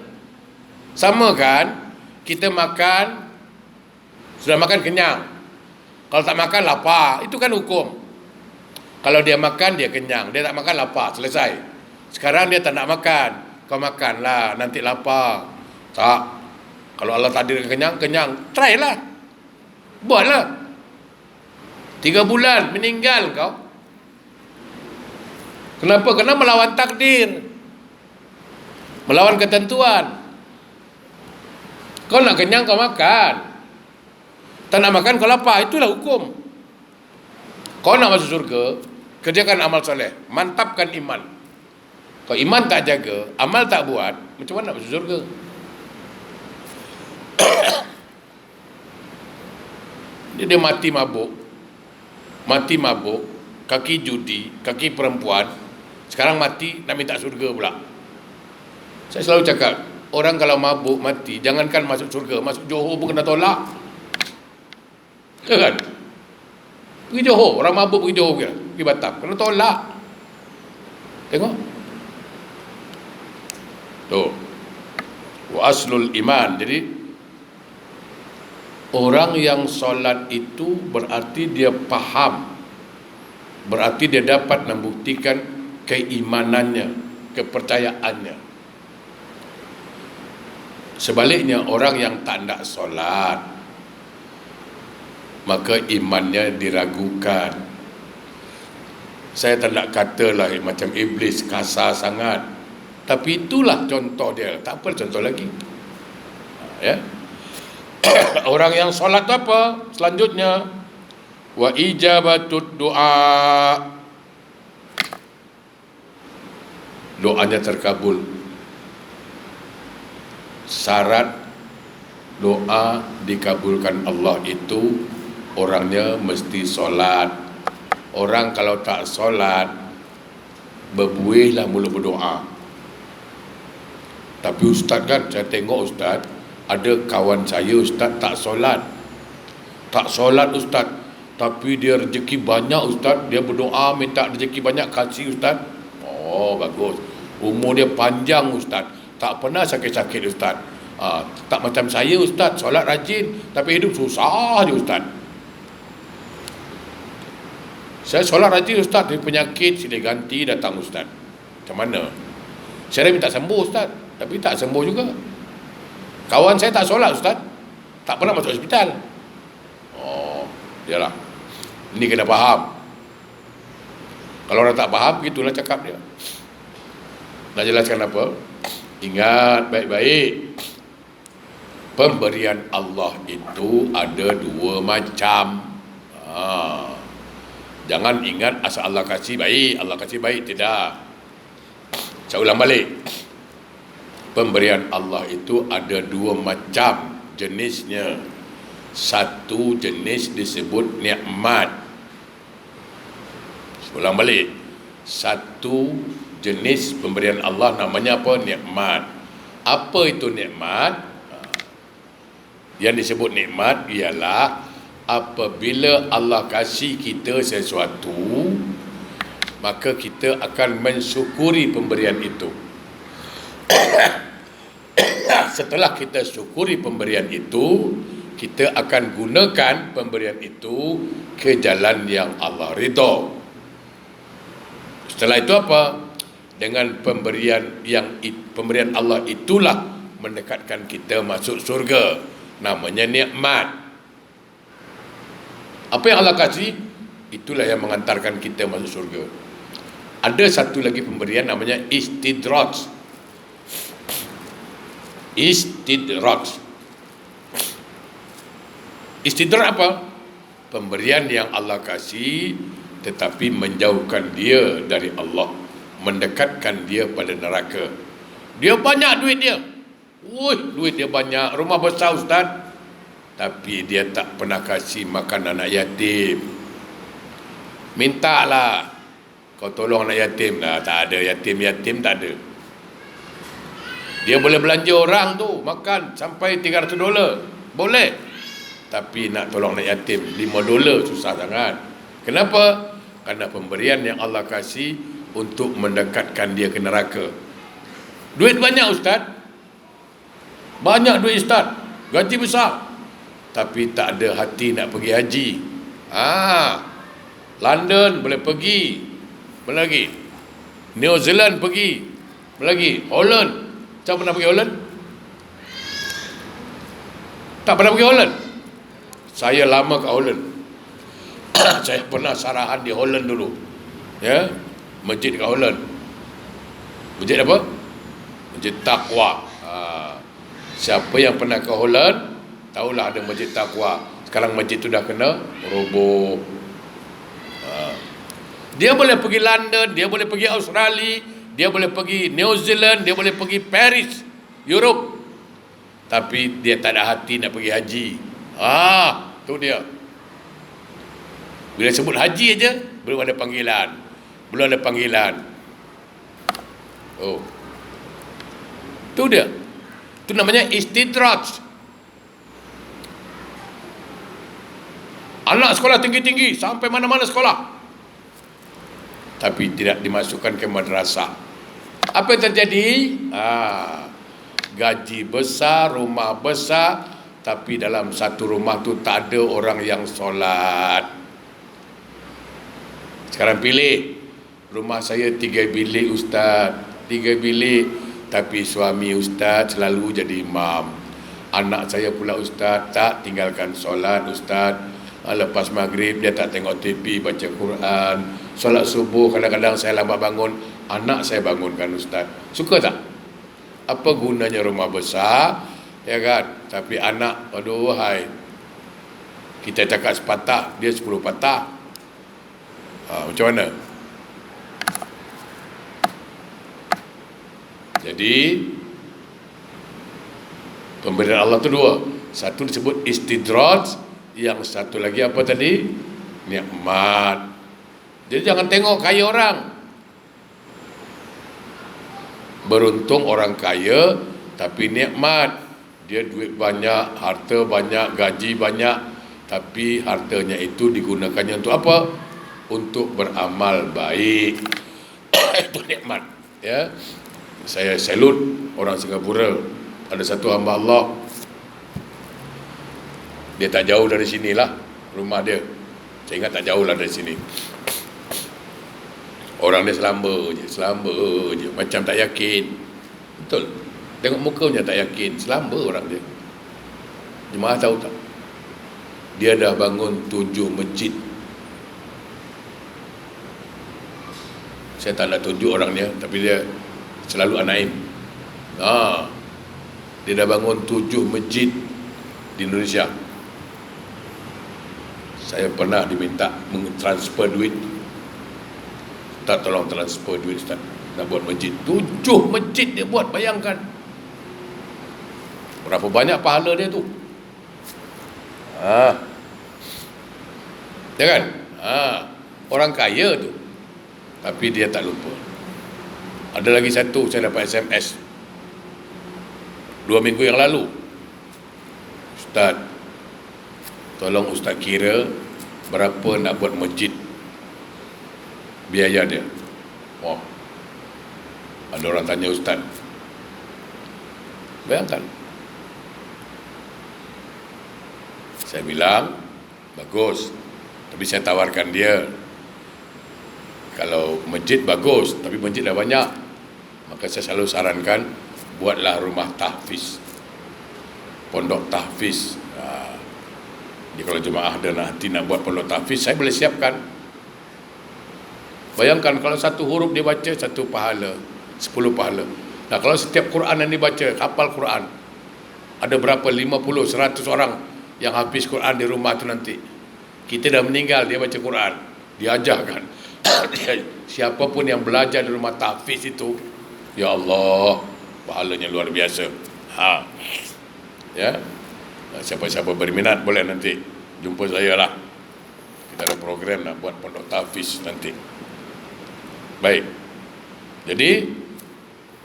Sama kan? Kita makan, sudah makan kenyang. Kalau tak makan lapar, itu kan hukum. Kalau dia makan, dia kenyang. Dia tak makan, lapar, selesai. Sekarang dia tak nak makan. Kau makanlah, nanti lapar. Tak. Kalau Allah takdirkan kenyang, try lah. Buatlah. 3 bulan, meninggal kau. Kenapa? Kerana melawan takdir, melawan ketentuan. Kau nak kenyang, kau makan. Tak nak makan, kau lapar. Itulah hukum. Kau nak masuk surga, kerjakan amal soleh, mantapkan iman. Kau iman tak jaga, amal tak buat, macam mana nak masuk surga? Dia mati mabuk, kaki judi, kaki perempuan. Sekarang mati nak minta surga pula. Saya selalu cakap, orang kalau mabuk mati, jangankan masuk surga, masuk Johor pun kena tolak. Kan? Pergi Johor, orang mabuk pergi Johor pergi Batam, kena tolak. Tengok. Tuh. Wa aslul iman. Jadi orang yang solat itu berarti dia faham, berarti dia dapat membuktikan keimanannya, kepercayaannya. Sebaliknya, orang yang tak nak solat, maka imannya diragukan. Saya tak nak katalah macam iblis kasar sangat, tapi itulah contoh dia. Tak apa contoh lagi. Ya. Orang yang solat apa? Selanjutnya, Wa ijabatud doa, doanya terkabul. Syarat doa dikabulkan Allah itu orangnya mesti solat. Orang kalau tak solat, berbuihlah mula berdoa. Tapi ustaz kan, saya tengok ustaz, ada kawan saya ustaz tak solat. Tak solat ustaz, tapi dia rezeki banyak ustaz. Dia berdoa minta rezeki banyak, kasih ustaz. Oh bagus. Umur dia panjang ustaz, tak pernah sakit-sakit ustaz. Tak macam saya ustaz, solat rajin tapi hidup susah dia ustaz. Saya solat rajin ustaz, tapi penyakit silih ganti datang ustaz. Macam mana? Saya minta sembuh ustaz, tapi tak sembuh juga. Kawan saya tak solat ustaz, tak pernah masuk hospital. Oh, yalah. Ini kena faham. Kalau orang tak faham, gitulah cakap dia. Nak jelaskan apa? Ingat baik-baik. Pemberian Allah itu ada dua macam. Jangan ingat asal Allah kasih baik, Allah kasih baik, tidak. Saya ulang balik. Pemberian Allah itu ada dua macam jenisnya. Satu jenis disebut nikmat. Ulang balik. Satu jenis pemberian Allah namanya apa? Nikmat. Apa itu nikmat? Yang disebut nikmat ialah apabila Allah kasih kita sesuatu, maka kita akan mensyukuri pemberian itu. Setelah kita syukuri pemberian itu, kita akan gunakan pemberian itu ke jalan yang Allah ridha. Setelah itu apa? Dengan pemberian Allah itulah mendekatkan kita masuk surga. Namanya nikmat. Apa yang Allah kasih, itulah yang mengantarkan kita masuk surga. Ada satu lagi pemberian namanya istidraj. Istidraj. Istidraj apa? Pemberian yang Allah kasih tetapi menjauhkan dia dari Allah, mendekatkan dia pada neraka. Dia banyak duit dia. Duit dia banyak, rumah besar ustaz, tapi dia tak pernah kasih makan anak yatim. Mintalah, kau tolong anak yatim. Tak ada yatim tak ada. Dia boleh belanja orang tu makan sampai $300, boleh. Tapi nak tolong anak yatim $5 susah sangat. Kenapa? Karena pemberian yang Allah kasih untuk mendekatkan dia ke neraka. Duit banyak ustaz, banyak duit ustaz, gaji besar, tapi tak ada hati nak pergi haji. London boleh pergi, mana lagi? New Zealand pergi, mana lagi? Holland. Siapa pernah pergi Holland? Tak pernah pergi Holland? Saya lama kat Holland. Saya pernah sarahan di Holland dulu. Ya, masjid kat Holland. Masjid apa? Masjid Taqwa. Siapa yang pernah ke Holland, tahulah ada masjid Taqwa. Sekarang masjid tu dah kena roboh. Dia boleh pergi London, dia boleh pergi Australia, dia boleh pergi New Zealand, dia boleh pergi Paris, Europe, tapi dia tak ada hati nak pergi haji. Tu dia. Bila sebut haji aja, belum ada panggilan. Tu dia. Itu namanya istidraj. Anak sekolah tinggi-tinggi sampai mana-mana sekolah, tapi tidak dimasukkan ke madrasah. Apa yang terjadi? Gaji besar, rumah besar, tapi dalam satu rumah tu tak ada orang yang solat. Sekarang pilih, rumah saya 3 bilik ustaz, 3 bilik, tapi suami ustaz selalu jadi imam. Anak saya pula ustaz tak tinggalkan solat ustaz. Lepas maghrib dia tak tengok TV, baca Quran. Solat subuh kadang-kadang saya lambat bangun, anak saya bangunkan ustaz. Suka tak? Apa gunanya rumah besar, ya kan? Tapi anak, aduh hai, Kita cakap sepatah, dia 10 patah. Macam mana? Jadi pemberian Allah tu dua. Satu disebut istidraj, yang satu lagi apa tadi? Nikmat. Jadi jangan tengok kaya orang. Beruntung orang kaya tapi nikmat. Dia duit banyak, harta banyak, gaji banyak, tapi hartanya itu digunakannya untuk apa? Untuk beramal baik. Itu nikmat, ya. Saya salut orang Singapura. Ada satu hamba Allah, dia tak jauh dari sinilah rumah dia. Saya ingat tak jauh lah dari sini. Orang dia selamba je, macam tak yakin. Betul, tengok mukanya tak yakin, selamba orang dia. Jemaah tahu tak, dia dah bangun 7 masjid. Saya tak nak tunjuk orangnya, tapi dia selalu anaim. Dia dah bangun 7 masjid di Indonesia. Saya pernah diminta mentransfer duit. Tak, tolong transfer duit Ustaz, nak buat masjid. 7 masjid dia buat, bayangkan berapa banyak pahala dia tu. Ya kan? Orang kaya tu, tapi dia tak lupa. Ada lagi satu, saya dapat SMS 2 minggu yang lalu. Ustaz, tolong Ustaz kira berapa nak buat masjid, biaya dia. Ada orang tanya Ustaz. Bayangkan. Saya bilang bagus, tapi saya tawarkan dia, kalau masjid bagus tapi masjid dah banyak, maka saya selalu sarankan buatlah rumah tahfiz, pondok tahfiz. Jadi kalau jemaah ada hati nak buat pondok tahfiz, saya boleh siapkan. Bayangkan kalau satu huruf dia baca, 1 pahala, 10 pahala. Nah, kalau setiap Quran yang dibaca, hafal Quran, ada berapa? 50, 100 orang yang habis Quran di rumah tu nanti. Kita dah meninggal, dia baca Quran, dia ajarkan. Siapapun yang belajar di rumah tahfiz itu, ya Allah, pahalanya luar biasa. Ya, siapa-siapa berminat boleh nanti jumpa saya lah. Kita ada program nak buat pondok tahfiz nanti. Baik. Jadi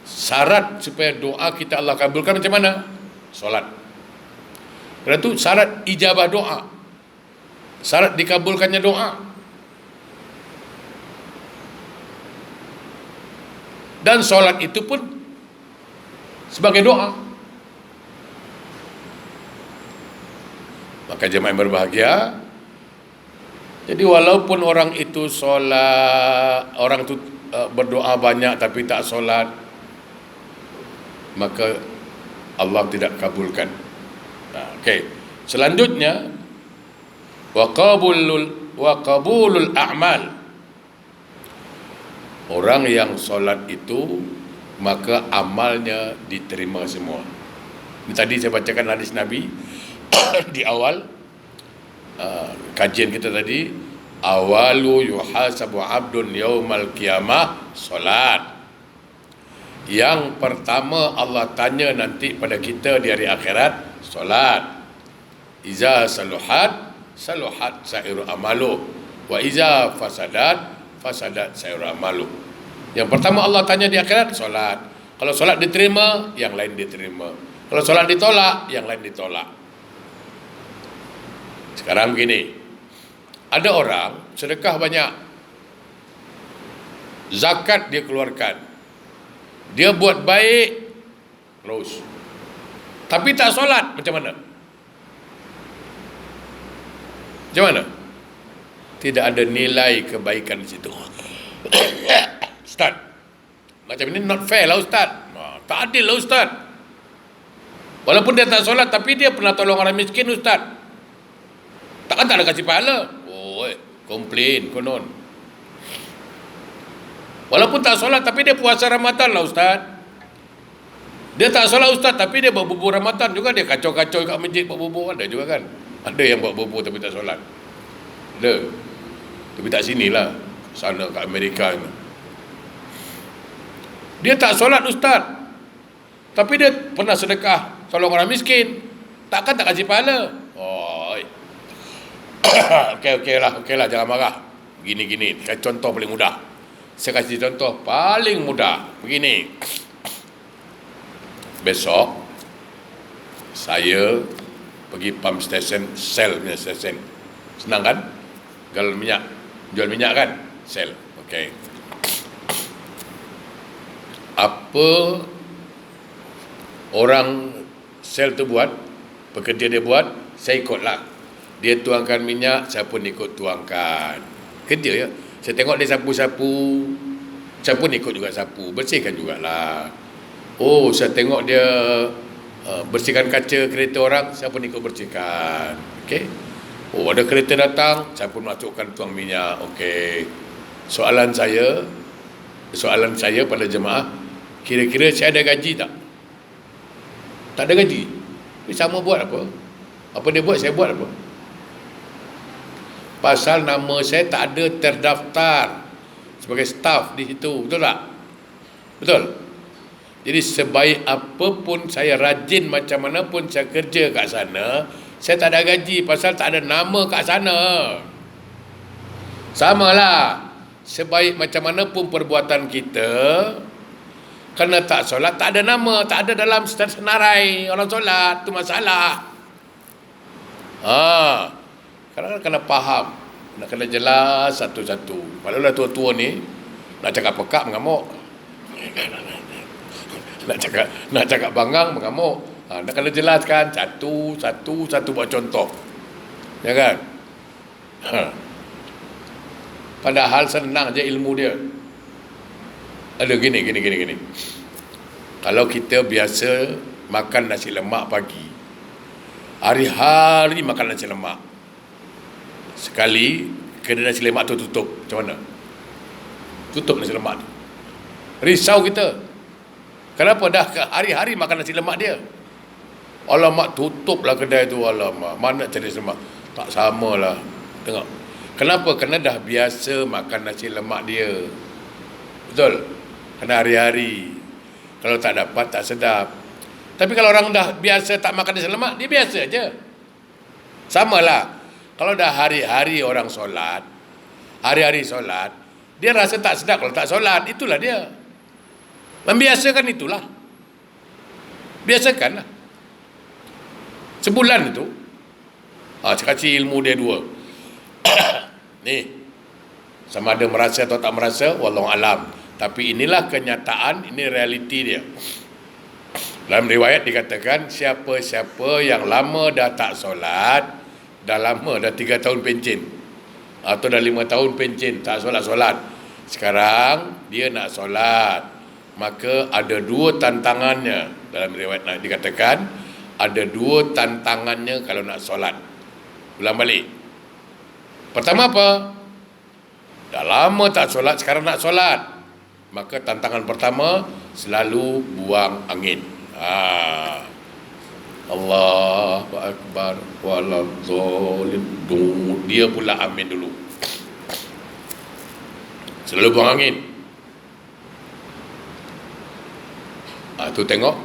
syarat supaya doa kita Allah kabulkan macam mana? Solat. Kerana itu syarat ijabah doa, syarat dikabulkannya doa. Dan solat itu pun sebagai doa. Maka jemaah yang berbahagia, jadi walaupun orang itu solat, orang itu berdoa banyak tapi tak solat, maka Allah tidak kabulkan. Okey. Selanjutnya, wa qabulul a'mal. Orang yang solat itu, maka amalnya diterima semua. Ini tadi saya bacakan hadis Nabi di awal kajian kita tadi. Awalu yuhasabu abdun yaumal qiyamah solat. Yang pertama Allah tanya nanti pada kita di hari akhirat, solat. Iza saluhat sairu amalu, wa iza fasadat sairu amalu. Yang pertama Allah tanya di akhirat, solat. Kalau solat diterima, yang lain diterima. Kalau solat ditolak, yang lain ditolak. Sekarang begini, ada orang sedekah banyak, zakat dia keluarkan, dia buat baik terus, tapi tak solat, macam mana? Macam mana? Tidak ada nilai kebaikan di situ. Ustaz, macam ini not fair lah Ustaz. Tak adil lah Ustaz. Walaupun dia tak solat, tapi dia pernah tolong orang miskin Ustaz. Takkan tak ada kasih pahala? Komplain konon. Walaupun tak solat, tapi dia puasa Ramadan lah Ustaz. Dia tak solat Ustaz, tapi dia buat bubur Ramadan juga. Dia kacau-kacau kat masjid buat bubur, ada juga kan. Ada yang buat bobo tapi tak solat. Ada. Tapi tak sinilah. Sana kat Amerika ni. Dia tak solat ustaz. Tapi dia pernah sedekah tolong orang miskin. Takkan tak kasih pahala? Oh. Okey lah, jangan marah. Gini. Contoh paling mudah. Saya kasih contoh paling mudah. Begini. Besok saya pergi pump station, Shell punya station. Senang kan? Jual minyak kan? Shell. Okey. Apa orang Shell tu buat, pekerja dia buat, saya ikutlah. Dia tuangkan minyak, saya pun ikut tuangkan. Kerja ya. Saya tengok dia sapu-sapu, saya pun ikut juga sapu, bersihkan jugalah. Oh, saya tengok dia bersihkan kaca kereta orang, saya pun ikut bersihkan. Okey. Oh, ada kereta datang, saya pun masukkan tuang minyak. Okey. Soalan saya pada jemaah, kira-kira saya ada gaji tak? Tak ada gaji. Dia sama buat apa? Apa dia buat, saya buat apa? Pasal nama saya tak ada terdaftar sebagai staff di situ. Betul tak? Betul. Jadi sebaik apapun saya rajin, macam mana pun saya kerja kat sana, saya tak ada gaji pasal tak ada nama kat sana. Samalah. Sebaik macam mana pun perbuatan kita, kerana tak solat, tak ada nama, tak ada dalam senarai orang solat. Itu masalah. Kadang-kadang kena faham, kena jelas satu-satu. Kalau dah tua-tua ni nak cakap pekak mengamuk, nak cakap bangang mengamuk. Nak kena jelaskan satu buat contoh, ya kan? Padahal senang je ilmu dia. Ada gini. Kalau kita biasa makan nasi lemak pagi, hari-hari makan nasi lemak, sekali kedai nasi lemak tu tutup, macam mana? Tutup nasi lemak tu. Risau kita. Kenapa dah hari-hari makan nasi lemak dia? Alamak, tutuplah kedai tu. Alamak, mana cari nasi lemak? Tak samalah. Tengok. Kenapa? Kerana dah biasa makan nasi lemak dia. Betul? Kerana hari-hari. Kalau tak dapat, tak sedap. Tapi kalau orang dah biasa tak makan nasi lemak, dia biasa je. Samalah. Kalau dah hari-hari orang solat, hari-hari solat, dia rasa tak sedap kalau tak solat. Itulah dia. Membiasakan itulah. Biasakanlah. Sebulan itu. Saya kasih ilmu dia 2. Ni, sama ada merasa atau tak merasa, wallahu alam. Tapi inilah kenyataan, ini realiti dia. Dalam riwayat dikatakan, siapa-siapa yang lama dah tak solat, dah lama, dah 3 tahun pencen, atau dah 5 tahun pencen, tak solat-solat, sekarang dia nak solat, maka ada 2 tantangannya. Dalam riwayat dikatakan, ada 2 tantangannya kalau nak solat. Ulang balik. Pertama apa? Dah lama tak solat, sekarang nak solat. Maka tantangan pertama, selalu buang angin. Allahu Akbar waladhdallin. Dia pula amin dulu. Selalu buang angin. Tu tengok.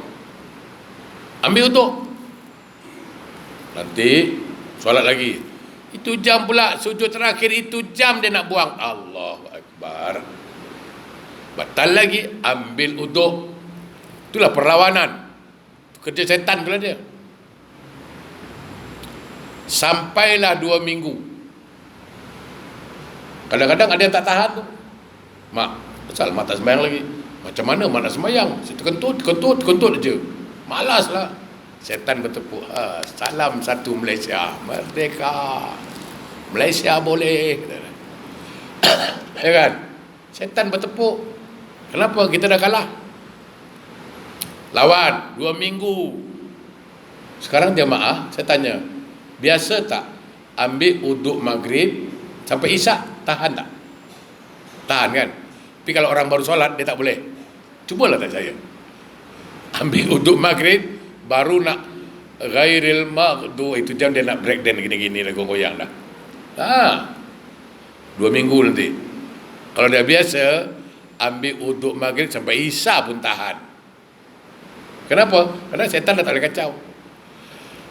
Ambil untuk. Nanti solat lagi. Itu jam pula, sujud terakhir itu jam dia nak buang. Allahu Akbar. Batal lagi, ambil uduk. Itulah perlawanan. Kerja setan pula dia. Sampailah 2 minggu. Kadang-kadang ada yang tak tahan tu. Mak, pasal mak tak sembahyang lagi. Macam mana mak nak sembahyang? Saya kentut je. Malaslah. Setan bertepuk. Salam satu Malaysia. Merdeka. Malaysia boleh. Ya kan? Setan bertepuk. Kenapa? Kita dah kalah. Lawan 2 minggu. Sekarang jemaah, saya tanya, biasa tak ambil uduk maghrib sampai isyak? Tahan tak? Tahan kan? Tapi kalau orang baru solat, dia tak boleh. Cubalah tak saya. Ambil uduk maghrib, baru nak Ghairil maghdu, itu jam dia nak breakdance gini-gini lah, goyang dah. 2 minggu nanti. Kalau dia biasa ambil uduk maghrib sampai isya pun tahan. Kenapa? Karena setan dah tak boleh kacau.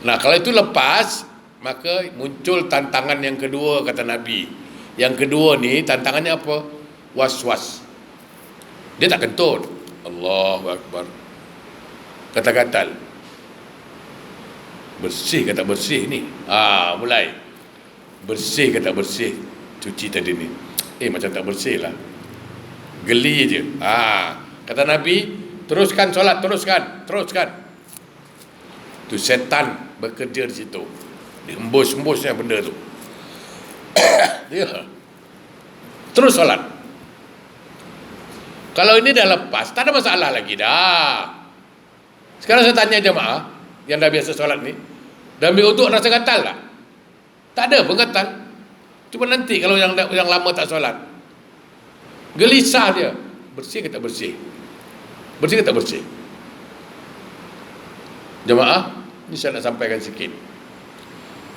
Nah, kalau itu lepas, maka muncul tantangan yang kedua, kata Nabi. Yang kedua ni tantangannya apa? Was-was. Dia tak kentut. Allahu Akbar. Kata-kata bersih kata bersih ni. Mulai. Bersih kata bersih. Cuci tadi ni. Macam tak bersih lah. Geli je. Kata Nabi, teruskan solat, teruskan. Tu setan bekerja di situ. Dia hembus-hembusnya benda tu. Dia terus solat. Kalau ini dah lepas, tak ada masalah lagi dah. Sekarang saya tanya jemaah yang dah biasa solat ni, dah ambil uduk rasa gatal tak? Tak ada pun gatal. Cuma nanti kalau yang lama tak solat, gelisah dia. Bersih ke tak bersih? Bersih ke tak bersih? Jemaah, ini saya nak sampaikan sikit.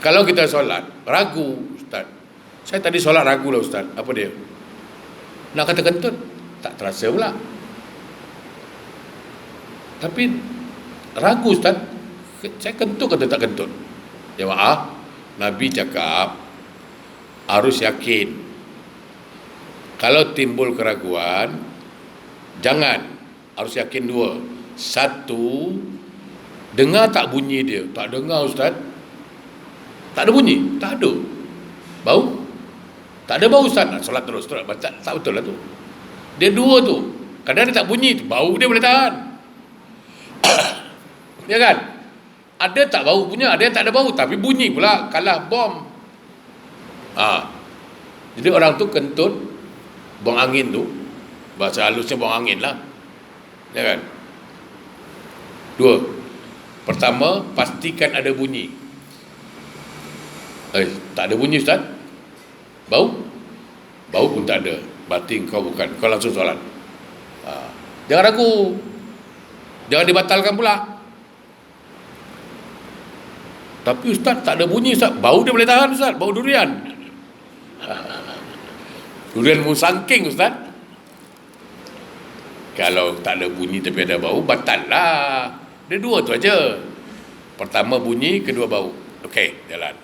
Kalau kita solat, ragu, Ustaz. Saya tadi solat ragu lah, Ustaz. Apa dia? Nak kata kentut, tak terasa pula. Tapi ragu, Ustaz. Saya kentut kata tak kentut. Jemaah, Nabi cakap harus yakin. Kalau timbul keraguan, jangan. Harus yakin 2. 1, dengar tak bunyi dia? Tak dengar, Ustaz. Tak ada bunyi? Tak ada. Bau? Tak ada bau, Ustaz. Solat terus. Baca, tak betul lah tu. Dia 2 tu. Kadang dia tak bunyi, bau dia boleh tahan. Ya kan? Ada tak bau punya, ada yang tak ada bau, tapi bunyi pula, kalah bom. Jadi orang tu kentut, buang angin tu, bahasa halusnya buang angin lah. Ya kan? 2. Pertama, pastikan ada bunyi. Tak ada bunyi, Ustaz. Bau? Bau pun tak ada. Berarti kau bukan, kau langsung solat. Jangan ragu. Jangan dibatalkan pula. Tapi Ustaz tak ada bunyi, Ustaz. Bau dia boleh tahan, Ustaz. Bau durian. Durian musangking, Ustaz. Kalau tak ada bunyi tapi ada bau, batal lah. Dia 2 tu aja. Pertama bunyi, kedua bau. Okey, jalan.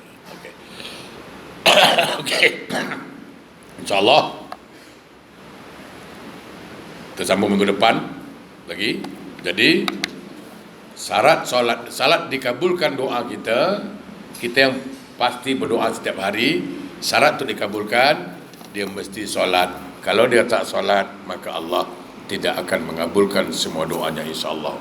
Okey. InsyaAllah kita sambung minggu depan lagi. Jadi syarat salat dikabulkan doa kita yang pasti berdoa setiap hari. Syarat untuk dikabulkan, dia mesti solat. Kalau dia tak solat, maka Allah tidak akan mengabulkan semua doanya, insyaAllah.